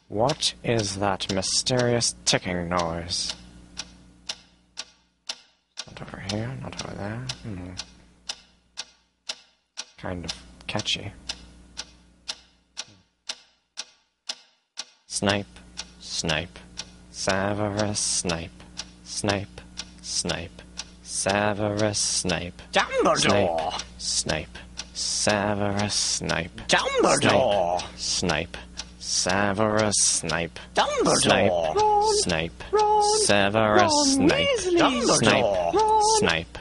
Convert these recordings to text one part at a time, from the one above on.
What is that mysterious ticking noise? Not over here, not over there. Kind of catchy. Snape, Snape, Severus Snape, Snape, Snape, Severus Snape. Dumbledore! Snape, Severus Snape. Dumbledore! Snape, Severus Snape. Dumbledore! Snape, Severus Snape. Dumbledore! Snape,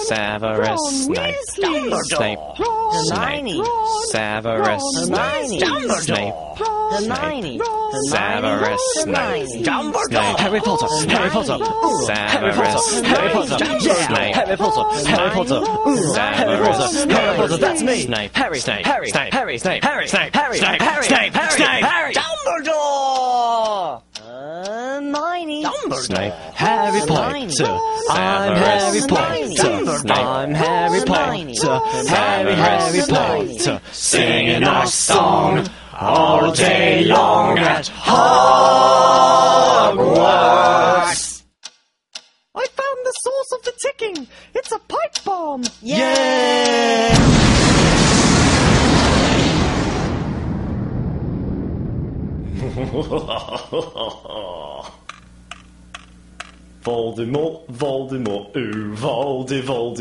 Severus Snape. Snape, Hermione! Severus Hermione! Snape. Hermione! Severus Snape. Dumbledore! Harry Potter! Harry Potter! Harry Potter! Harry Potter! Yeah! Harry Potter! Harry Potter! Harry Potter! Harry Potter! That's me! Snape. Harry! Snape. Harry! Snape. Harry! Snape. Harry! Snape. Harry! Snape. Harry! Snape. Harry! Snape. Harry! Dumbledore! Hermione! Snape. Harry Hermione. Potter! I'm Harry Potter! I'm Harry Potter! Harry Potter! Singing our song all day long at Hogwarts! I found the source of the ticking! It's a pipe bomb! Yeah! Voldemort, Voldemort, ooh, Voldemort.